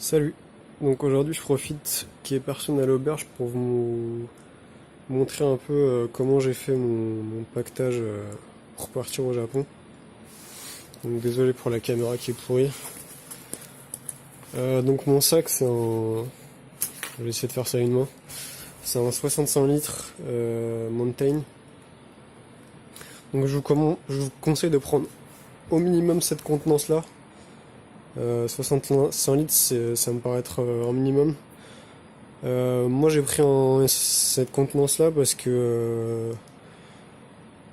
Salut. Donc aujourd'hui je profite qu'il n'y ait personne à l'auberge pour vous montrer un peu comment j'ai fait mon pactage pour partir au Japon. Donc désolé pour la caméra qui est pourrie. Donc mon sac c'est un... Je vais essayer de faire ça à une main. C'est un 65 litres Mountain. Donc je vous conseille de prendre au minimum cette contenance là. 65 litres ça me paraît être un minimum. Moi j'ai pris cette contenance là parce que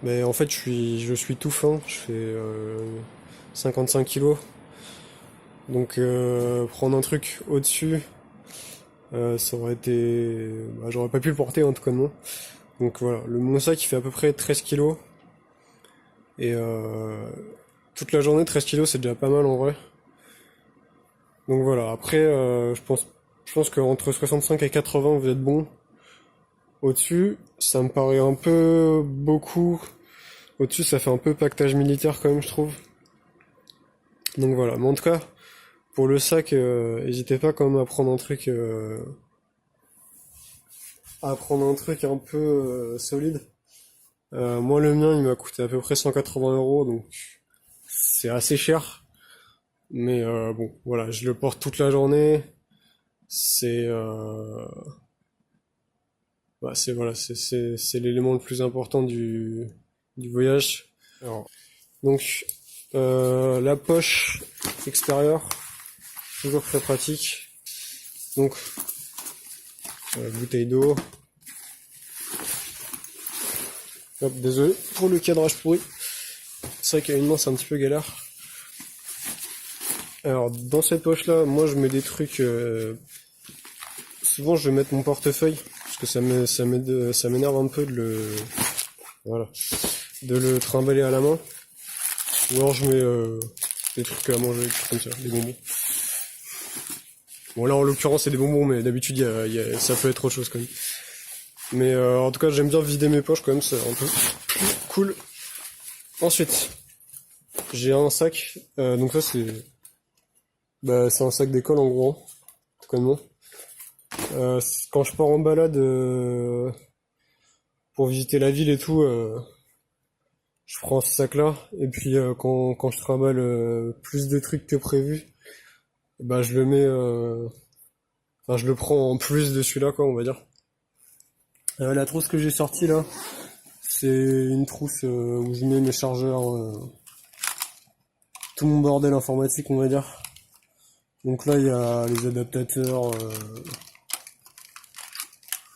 mais en fait je suis tout fin, je fais 55 kilos. Donc prendre un truc au-dessus, ça aurait été. Bah, j'aurais pas pu le porter en tout cas de moi. Donc voilà, mon sac il fait à peu près 13 kilos. Et toute la journée 13 kilos c'est déjà pas mal en vrai. Donc voilà, après je pense qu'entre 65 et 80 vous êtes bon. Au-dessus, ça me paraît un peu beaucoup. Au-dessus, ça fait un peu pactage militaire quand même, je trouve. Donc voilà. Mais en tout cas, pour le sac, n'hésitez pas quand même à prendre un truc un peu solide. Moi, le mien, il m'a coûté à peu près 180 euros, donc c'est assez cher. Mais bon, voilà, je le porte toute la journée. C'est bah, c'est l'élément le plus important du voyage. Alors, donc la poche extérieure, toujours très pratique. Donc bouteille d'eau. Hop, désolé pour le cadrage pourri. C'est vrai qu'à une main c'est un petit peu galère. Alors dans cette poche là, moi je mets des trucs. Souvent je vais mettre mon portefeuille parce que ça m'énerve un peu voilà, de le trimballer à la main. Ou alors je mets des trucs à manger, des trucs comme ça, des bonbons. Bon là en l'occurrence c'est des bonbons, mais d'habitude ça peut être autre chose quand même. Mais en tout cas j'aime bien vider mes poches quand même, c'est un peu cool. Ensuite, j'ai un sac, donc ça c'est un sac d'école en gros, tout comme moi. Quand je pars en balade pour visiter la ville et tout, je prends ce sac là, et puis quand je trimballe plus de trucs que prévu, bah je le mets, enfin je le prends en plus de celui-là quoi, on va dire. La trousse que j'ai sortie là, c'est une trousse où je mets mes chargeurs, tout mon bordel informatique on va dire. Donc là il y a les adaptateurs,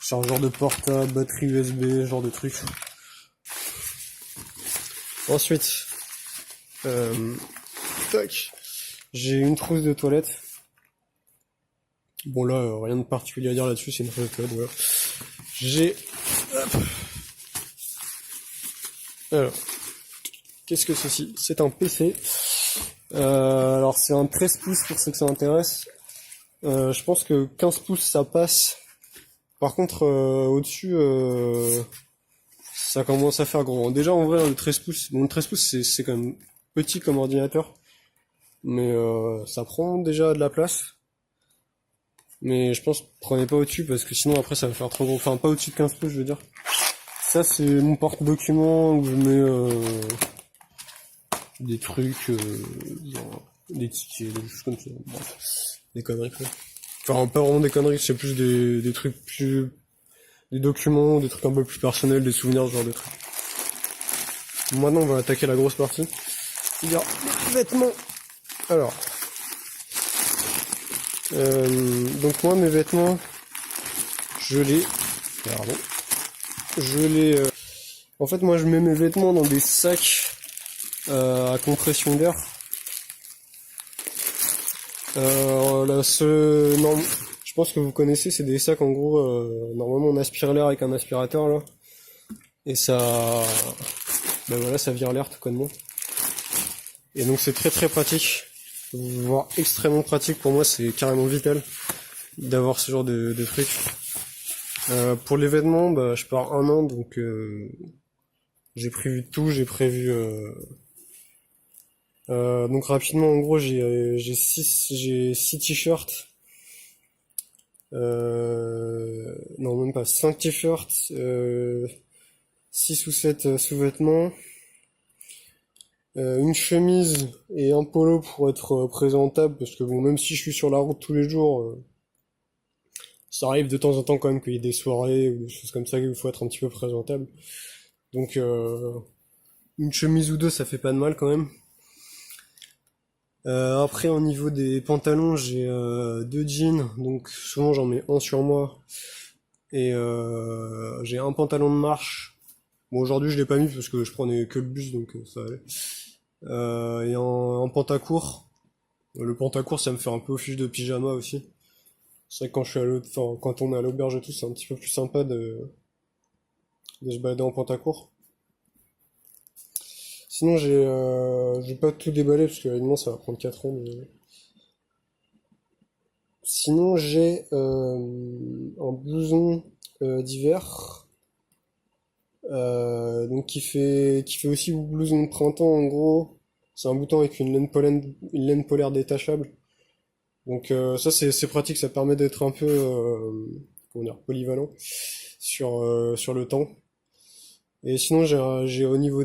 chargeur de portable, batterie USB, genre de trucs. Ensuite, tac, j'ai une trousse de toilette. Bon là, rien de particulier à dire là-dessus, c'est une trousse de toilette, voilà. J'ai... Hop. Alors, qu'est-ce que ceci? C'est un PC. Alors c'est un 13 pouces pour ceux que ça intéresse. Je pense que 15 pouces ça passe. Par contre, au-dessus, ça commence à faire gros. Déjà en vrai, le 13 pouces, bon, le 13 pouces c'est quand même petit comme ordinateur. Mais ça prend déjà de la place. Mais je pense prenez pas au-dessus parce que sinon après ça va faire trop gros. Enfin pas au-dessus de 15 pouces je veux dire. Ça c'est mon porte-documents où je mets des trucs, genre, des tickets, des choses comme ça. Bref, des conneries quoi. Enfin pas vraiment des conneries, c'est plus des trucs plus... des documents, des trucs un peu plus personnels, des souvenirs, ce genre de trucs. Maintenant on va attaquer la grosse partie. C'est-à-dire les vêtements. Alors... donc moi mes vêtements, je les... Pardon. Je les... En fait moi je mets mes vêtements dans des sacs à compression d'air. Non, je pense que vous connaissez, c'est des sacs en gros, normalement on aspire l'air avec un aspirateur là. Et ça... Ben voilà, ça vire l'air tout connement. Et donc c'est très très pratique, voire extrêmement pratique pour moi, c'est carrément vital d'avoir ce genre de truc. Pour les vêtements, bah, je pars un an, donc j'ai prévu tout, j'ai prévu... donc rapidement, en gros, j'ai six t-shirts, Non, même pas, 5 t-shirts, 6 ou 7 sous-vêtements, une chemise et un polo pour être présentable, parce que bon, même si je suis sur la route tous les jours, ça arrive de temps en temps quand même qu'il y ait des soirées ou des choses comme ça où il faut être un petit peu présentable. Donc une chemise ou deux, ça fait pas de mal quand même. Après, au niveau des pantalons, j'ai deux jeans, donc souvent j'en mets un sur moi. Et j'ai un pantalon de marche. Bon, aujourd'hui je l'ai pas mis parce que je prenais que le bus, donc ça allait. Et un pantacourt. Le pantacourt, ça me fait un peu office de pyjama aussi. C'est vrai que quand je suis enfin, quand on est à l'auberge et tout, c'est un petit peu plus sympa de se balader en pantacourt. Sinon, je vais pas tout déballer parce que évidemment ça va prendre 4 ans. Sinon, j'ai un blouson d'hiver, donc qui fait aussi blouson de printemps en gros. C'est un bouton avec une laine polaire détachable. Donc ça c'est pratique, ça permet d'être un peu comment dire, polyvalent sur le temps. Et sinon j'ai au niveau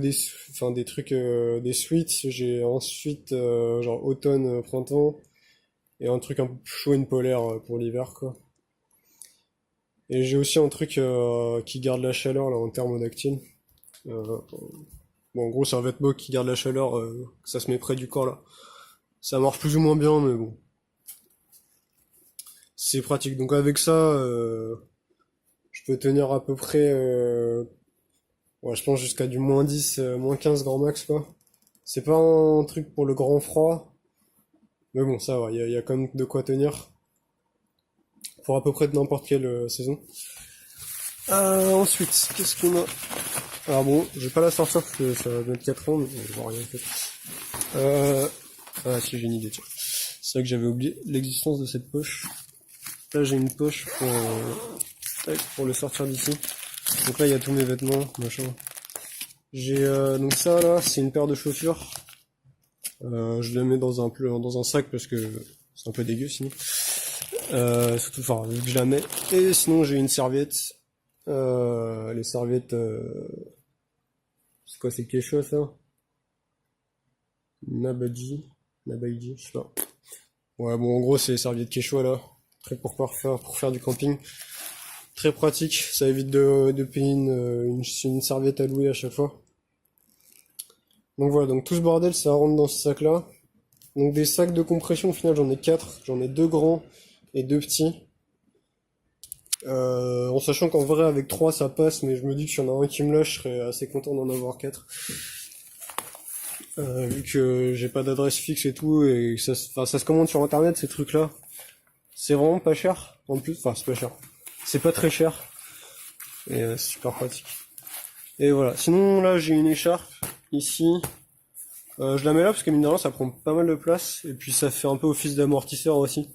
enfin des trucs des suites, j'ai ensuite genre automne printemps et un truc un peu plus chaud, une polaire pour l'hiver quoi. Et j'ai aussi un truc qui garde la chaleur là en thermodactyle. Euh, bon en gros c'est un vêtement qui garde la chaleur, ça se met près du corps là. Ça marche plus ou moins bien mais bon, c'est pratique. Donc avec ça je peux tenir à peu près ouais, je pense jusqu'à du -10, -15 grand max quoi. C'est pas un truc pour le grand froid, mais bon ça va, y a quand même de quoi tenir pour à peu près de n'importe quelle saison. Ensuite, qu'est-ce qu'on a? Alors bon, je vais pas la sortir parce que ça va mettre 4 ans, mais je vois rien en fait. Ah si, j'ai une idée, tiens. C'est vrai que j'avais oublié l'existence de cette poche. Là j'ai une poche pour le sortir d'ici. Donc là il y a tous mes vêtements, machin. J'ai donc ça là, c'est une paire de chaussures. Je les mets dans un sac parce que c'est un peu dégueu sinon. Surtout, enfin, vu que je la mets. Et sinon j'ai une serviette. Les serviettes, c'est quoi, c'est quelque chose ça? Nabaji, je sais pas. Ouais, bon, en gros, c'est les serviettes Quechua là. Très pour faire du camping. Très pratique, ça évite de payer une serviette à louer à chaque fois. Donc voilà, donc tout ce bordel, ça rentre dans ce sac là. Donc des sacs de compression, au final, j'en ai 4. J'en ai 2 grands et 2 petits. En sachant qu'en vrai, avec 3 ça passe, mais je me dis que s'il y en a un qui me lâche, je serais assez content d'en avoir 4. Vu que j'ai pas d'adresse fixe et tout, et que enfin, ça se commande sur internet ces trucs là. C'est vraiment pas cher, en plus, enfin c'est pas cher. C'est pas très cher, et c'est super pratique. Et voilà, sinon là j'ai une écharpe, ici. Je la mets là parce que mine de rien ça prend pas mal de place, et puis ça fait un peu office d'amortisseur aussi.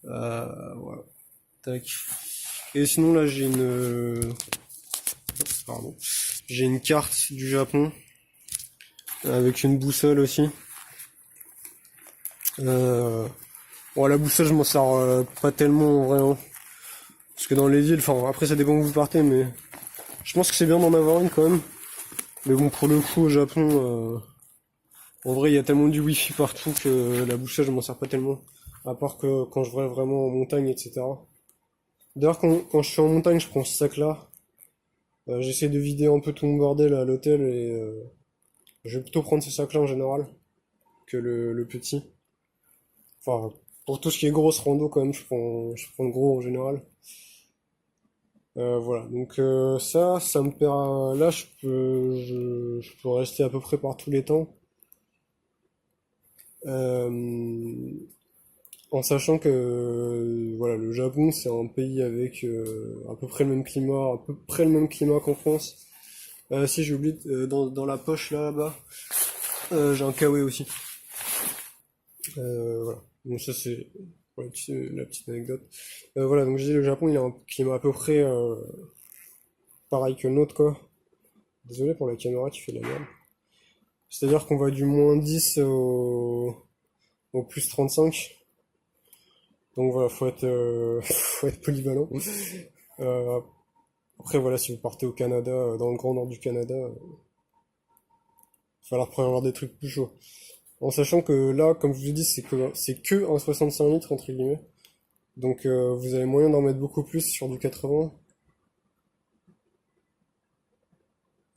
Voilà, tac. Et sinon là pardon. J'ai une carte du Japon, avec une boussole aussi. Bon, la boussole, je m'en sers pas tellement en vrai, hein. Parce que dans les villes, enfin, après ça dépend où vous partez, mais je pense que c'est bien d'en avoir une quand même. Mais bon, pour le coup, au Japon, en vrai, il y a tellement du wifi partout que la boussole, je m'en sers pas tellement. À part que quand je vais vraiment en montagne, etc. D'ailleurs, quand je suis en montagne, je prends ce sac-là. J'essaie de vider un peu tout mon bordel à l'hôtel et je vais plutôt prendre ce sac-là en général que le petit. Enfin, pour tout ce qui est grosse rando, quand même, je prends le gros en général. Voilà, donc ça me permet. Là, je peux rester à peu près par tous les temps. Euh, En sachant que voilà, le Japon, c'est un pays avec à peu près le même climat, à peu près le même climat qu'en France. Si j'ai oublié, dans la poche là-bas, j'ai un kawaii aussi. Voilà. Donc ça c'est pour la petite anecdote. Voilà, donc je dis le Japon, il a un climat à peu près pareil que le nôtre quoi. Désolé pour la caméra qui fait de la merde. C'est-à-dire qu'on va du -10 au +35. Donc voilà, faut être polyvalent. Euh, Après voilà, si vous partez au Canada, dans le grand nord du Canada, il va falloir prévoir des trucs plus chauds. En sachant que là, comme je vous ai dit, c'est que un 65 litres entre guillemets. Donc vous avez moyen d'en mettre beaucoup plus sur du 80.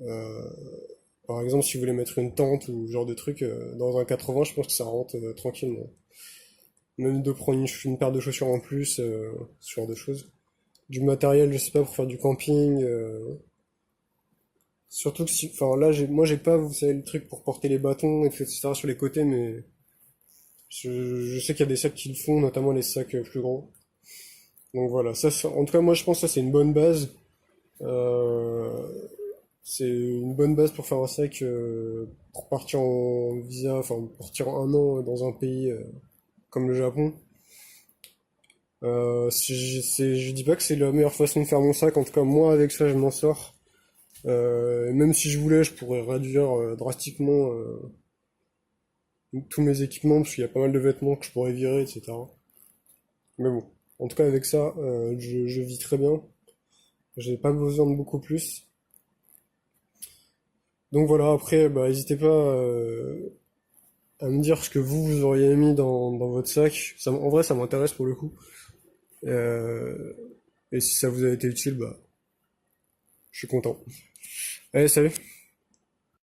Euh, Par exemple, si vous voulez mettre une tente ou ce genre de truc, dans un 80, je pense que ça rentre tranquillement. Même de prendre une paire de chaussures en plus, ce genre de choses. Du matériel, je sais pas, pour faire du camping. Surtout que si, enfin là, moi j'ai pas, vous savez, le truc pour porter les bâtons, etc. sur les côtés, mais je sais qu'il y a des sacs qui le font, notamment les sacs plus grands. Donc voilà, en tout cas, moi je pense que ça c'est une bonne base. Euh, c'est une bonne base pour faire un sac pour partir en visa, enfin pour partir en un an dans un pays comme le Japon. Je dis pas que c'est la meilleure façon de faire mon sac, en tout cas moi avec ça je m'en sors. Même si je voulais, je pourrais réduire drastiquement tous mes équipements, parce qu'il y a pas mal de vêtements que je pourrais virer, etc. Mais bon, en tout cas avec ça, je vis très bien. J'ai pas besoin de beaucoup plus. Donc voilà, après, bah, n'hésitez pas à me dire ce que vous auriez mis dans votre sac. En vrai, ça m'intéresse pour le coup. Euh, et si ça vous a été utile, bah, je suis content. Allez, salut!